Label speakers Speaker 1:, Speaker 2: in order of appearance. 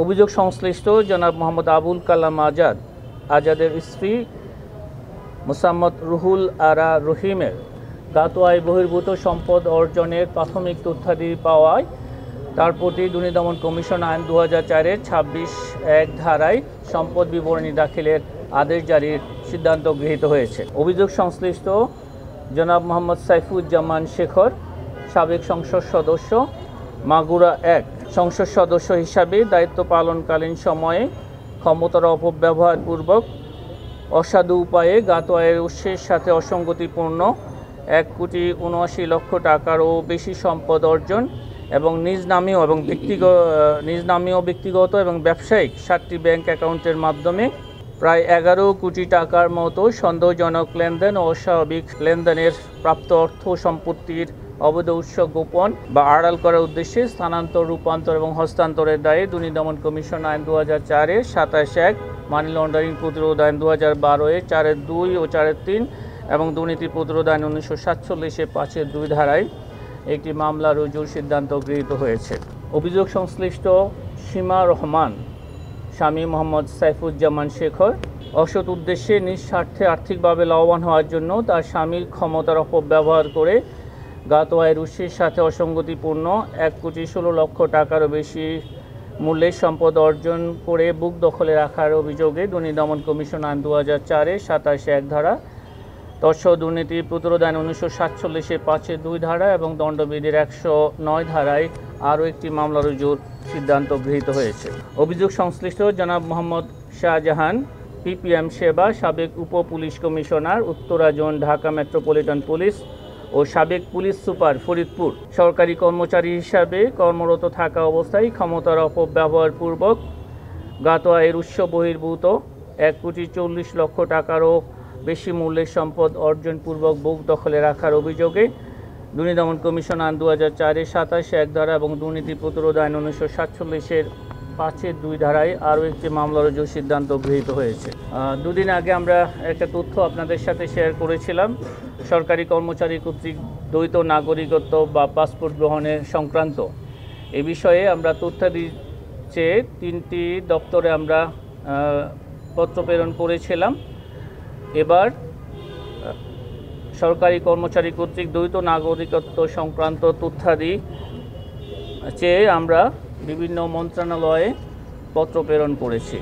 Speaker 1: অভিযোগ সংশ্লিষ্ট জনাব মোহাম্মদ আবুল কালাম আজাদের স্ত্রী মোসাম্মদ রুহুল আরা রহিমের গাতোয়ায় বহির্ভূত সম্পদ অর্জনের প্রাথমিক তথ্যাদি পাওয়ায় তার প্রতি দুর্নীতি দমন কমিশন আইন 2004-এর 26(1) ধারায় সম্পদ বিবরণী দাখিলের আদেশ জারির সিদ্ধান্ত গৃহীত হয়েছে। অভিযোগ সংশ্লিষ্ট জনাব মোহাম্মদ সাইফুজ্জামান শেখর, সাবেক সংসদ সদস্য, মাগুরা 1, সংসদ সদস্য হিসাবে দায়িত্ব পালনকালীন সময়ে ক্ষমতার অপব্যবহারপূর্বক অসাধু উপায়ে গাতোয়ায়ের উৎসের সাথে অসঙ্গতিপূর্ণ 1,79,00,000 টাকারও বেশি সম্পদ অর্জন এবং নিজ নামীয় ব্যক্তিগত এবং ব্যবসায়িক 7টি ব্যাংক অ্যাকাউন্টের মাধ্যমে প্রায় 11 কোটি টাকার মতো সন্দেহজনক লেনদেন ও অস্বাভাবিক লেনদেনের প্রাপ্ত অর্থ সম্পত্তির অবৈধ উৎস গোপন বা আড়াল করার উদ্দেশ্যে স্থানান্তর, রূপান্তর এবং হস্তান্তরের দায়ে দুর্নীতি দমন কমিশন আইন 2004-এর 27(1), মানি লন্ডারিং প্রতিরোধ আইন 2012-এর 4(2) ও 4(3) এবং দুর্নীতি প্রতিরোধ আইন 1947-এর 5(2) ধারায় একটি মামলা রুজুর সিদ্ধান্ত গৃহীত হয়েছে। অভিযোগ সংশ্লিষ্ট সীমা রহমান স্বামী মোহাম্মদ সাইফুজ্জামান শেখর অসৎ উদ্দেশ্যে নিজ স্বার্থে আর্থিকভাবে লাভবান হওয়ার জন্য তার স্বামীর ক্ষমতার অপব্যবহার করে গাতোয়ায়ের উৎসের সাথে অসঙ্গতিপূর্ণ 1,16,00,000 টাকারও বেশি মূল্যের সম্পদ অর্জন করে বুক দখলে রাখার অভিযোগে দুর্নীতি দমন কমিশন আইন 2004-এর 27(1) ধারা, তৎসহ দুর্নীতি প্রতিরোধ আইন 1947-এর 5(2) ধারা এবং দণ্ডবিধির 109 ধারায় আরও একটি মামলা রুজুর সিদ্ধান্ত গৃহীত হয়েছে। অভিযোগ সংশ্লিষ্ট জনাব মোহাম্মদ শাহজাহান পিপিএম সেবা, সাবেক উপ police commissioner, Uttara zone, Dhaka metropolitan police ও সাবেক পুলিশ সুপার, ফরিদপুর, সরকারি কর্মচারী হিসাবে কর্মরত থাকা অবস্থায় ক্ষমতার অপব্যবহারপূর্বক গাতোয়ায়ের উৎস বহির্ভূত 1,40,00,000 টাকারও বেশি মূল্যের সম্পদ অর্জনপূর্বক বুক দখলে রাখার অভিযোগে দুর্নীতি দমন কমিশন আইন 2004-এর 27(1) ধারা এবং দুর্নীতি প্রতিরোধ আইন 1947-এর 5(2) ধারায় আরও একটি মামলা রুজুর সিদ্ধান্ত গৃহীত হয়েছে। দুদিন আগে আমরা একটা তথ্য আপনাদের সাথে শেয়ার করেছিলাম সরকারি কর্মচারী কর্তৃক দ্বৈত নাগরিকত্ব বা পাসপোর্ট গ্রহণের সংক্রান্ত। এ বিষয়ে আমরা তথ্যাদি চেয়ে 3টি দপ্তরে আমরা পত্র প্রেরণ করেছিলাম। এবার সরকারি কর্মচারী কর্তৃক দ্বৈত নাগরিকত্ব সংক্রান্ত তথ্যাদি চেয়ে আমরা বিভিন্ন মন্ত্রণালয়ে পত্র প্রেরণ করেছি।